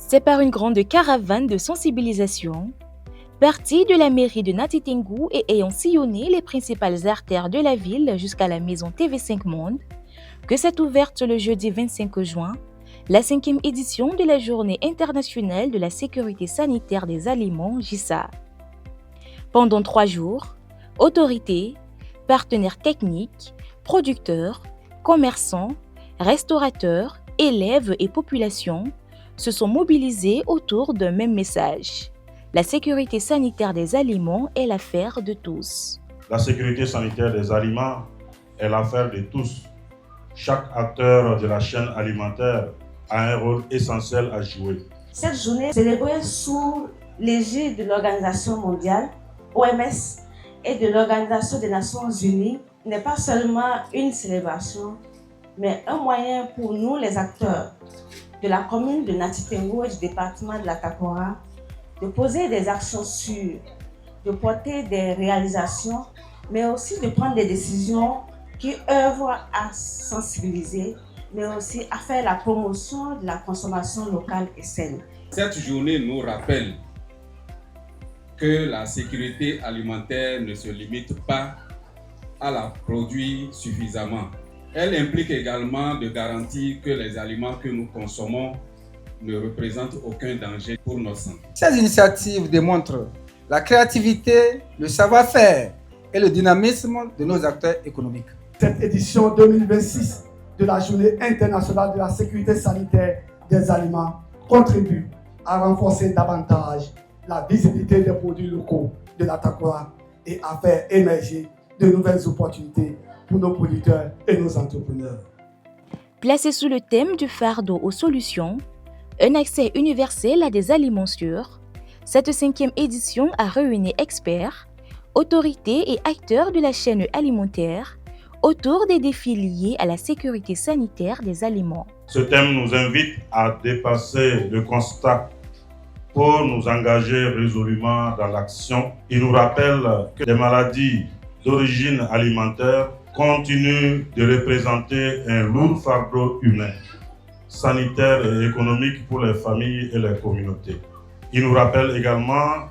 C'est par une grande caravane de sensibilisation, partie de la mairie de Nati Tengou et ayant sillonné les principales artères de la ville jusqu'à la maison TV5 Monde, que s'est ouverte le jeudi 25 juin la 5e édition de la Journée internationale de la sécurité sanitaire des aliments JISA. Pendant 3 jours, autorités, partenaires techniques, producteurs, commerçants, restaurateurs, élèves et populations se sont mobilisés autour d'un même message. La sécurité sanitaire des aliments est l'affaire de tous. La sécurité sanitaire des aliments est l'affaire de tous. Chaque acteur de la chaîne alimentaire a un rôle essentiel à jouer. Cette journée célébrée sous l'égide de l'Organisation mondiale, OMS, et de l'Organisation des Nations Unies n'est pas seulement une célébration, mais un moyen pour nous, les acteurs de la commune de Nati Tengou et du département de la Takora, de poser des actions sûres, de porter des réalisations, mais aussi de prendre des décisions qui œuvrent à sensibiliser, mais aussi à faire la promotion de la consommation locale et saine. Cette journée nous rappelle que la sécurité alimentaire ne se limite pas à la produire suffisamment. Elle implique également de garantir que les aliments que nous consommons ne représentent aucun danger pour notre santé. Ces initiatives démontrent la créativité, le savoir-faire et le dynamisme de nos acteurs économiques. Cette édition 2026 de la Journée internationale de la sécurité sanitaire des aliments contribue à renforcer davantage la visibilité des produits locaux de la Takora et à faire émerger de nouvelles opportunités pour nos producteurs et nos entrepreneurs. Placé sous le thème du fardeau aux solutions, un accès universel à des aliments sûrs, cette 5e édition a réuni experts, autorités et acteurs de la chaîne alimentaire autour des défis liés à la sécurité sanitaire des aliments. Ce thème nous invite à dépasser le constat pour nous engager résolument dans l'action. Il nous rappelle que les maladies d'origine alimentaire continuent de représenter un lourd fardeau humain, sanitaire et économique pour les familles et les communautés. Il nous rappelle également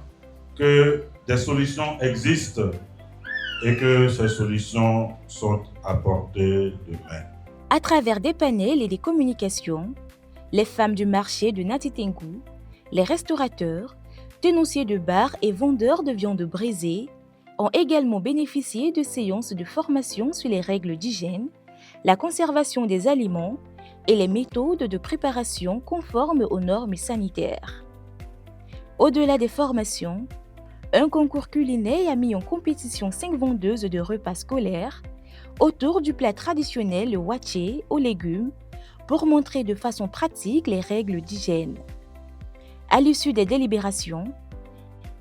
que des solutions existent et que ces solutions sont à portée de main. À travers des panels et des communications, les femmes du marché de Nati Tengou, les restaurateurs, tenanciers de bars et vendeurs de viande brisée ont également bénéficié de séances de formation sur les règles d'hygiène, la conservation des aliments et les méthodes de préparation conformes aux normes sanitaires. Au-delà des formations, un concours culinaire a mis en compétition 5 vendeuses de repas scolaires autour du plat traditionnel le waché aux légumes pour montrer de façon pratique les règles d'hygiène. À l'issue des délibérations,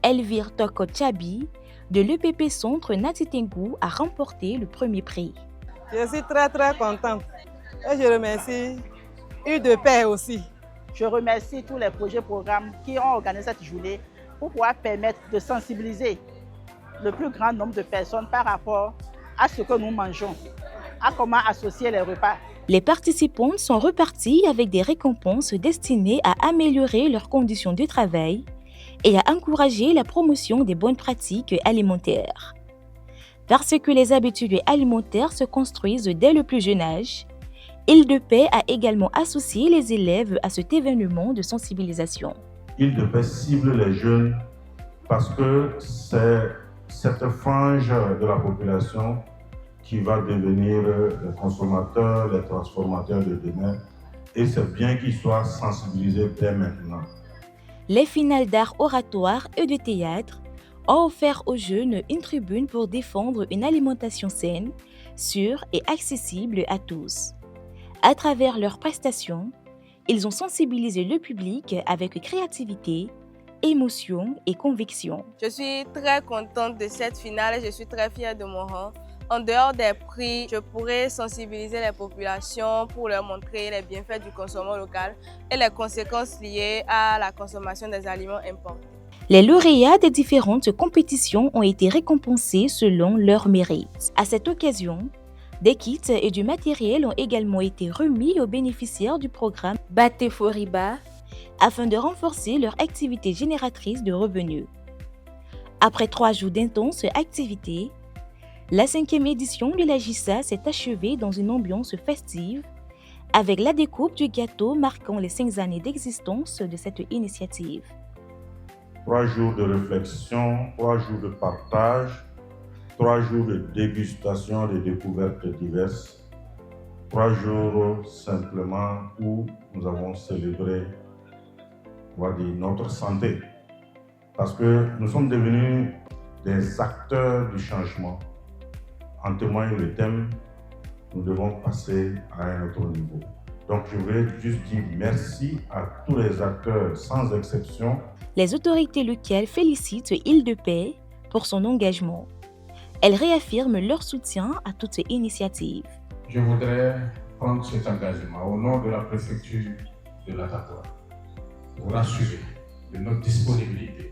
Elvire Toko Tchabi de l'EPP Centre Nati Tengou a remporté le premier prix. Je suis très contente et je remercie UDP aussi. Je remercie tous les programmes qui ont organisé cette journée pour pouvoir permettre de sensibiliser le plus grand nombre de personnes par rapport à ce que nous mangeons, à comment associer les repas. Les participants sont repartis avec des récompenses destinées à améliorer leurs conditions de travail et à encourager la promotion des bonnes pratiques alimentaires. Parce que les habitudes alimentaires se construisent dès le plus jeune âge, Île-de-Paix a également associé les élèves à cet événement de sensibilisation. Île-de-Paix cible les jeunes parce que c'est cette frange de la population qui va devenir les consommateurs, les transformateurs de demain. Et c'est bien qu'ils soient sensibilisés dès maintenant. Les finales d'art oratoire et de théâtre ont offert aux jeunes une tribune pour défendre une alimentation saine, sûre et accessible à tous. À travers leurs prestations, ils ont sensibilisé le public avec créativité, émotion et conviction. Je suis très contente de cette finale et je suis très fière de mon rang. En dehors des prix, je pourrais sensibiliser les populations pour leur montrer les bienfaits du consommation local et les conséquences liées à la consommation des aliments importés. Les lauréats des différentes compétitions ont été récompensés selon leur mérite. À cette occasion, des kits et du matériel ont également été remis aux bénéficiaires du programme Bate Foriba afin de renforcer leur activité génératrice de revenus. Après 3 jours d'intenses activités, la 5e édition de la JISA s'est achevée dans une ambiance festive avec la découpe du gâteau marquant les 5 années d'existence de cette initiative. 3 jours de réflexion, 3 jours de partage, 3 jours de dégustation de découvertes diverses, 3 jours simplement où nous avons célébré, on va dire, notre santé. Parce que nous sommes devenus des acteurs du changement. En témoigne le thème, nous devons passer à un autre niveau. Donc je voulais juste dire merci à tous les acteurs sans exception. Les autorités locales félicitent Île de Paix pour son engagement. Elles réaffirment leur soutien à toute initiative. Je voudrais prendre cet engagement au nom de la préfecture de l'Atakoura, vous rassurer de notre disponibilité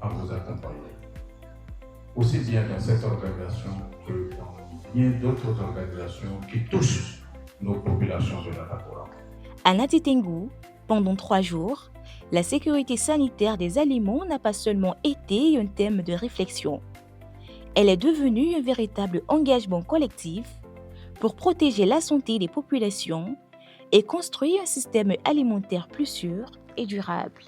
à vous accompagner, aussi bien dans cette organisation que dans bien d'autres organisations qui touchent nos populations de l'Atakoura. À Nati Tengou, pendant 3 jours, la sécurité sanitaire des aliments n'a pas seulement été un thème de réflexion. Elle est devenue un véritable engagement collectif pour protéger la santé des populations et construire un système alimentaire plus sûr et durable.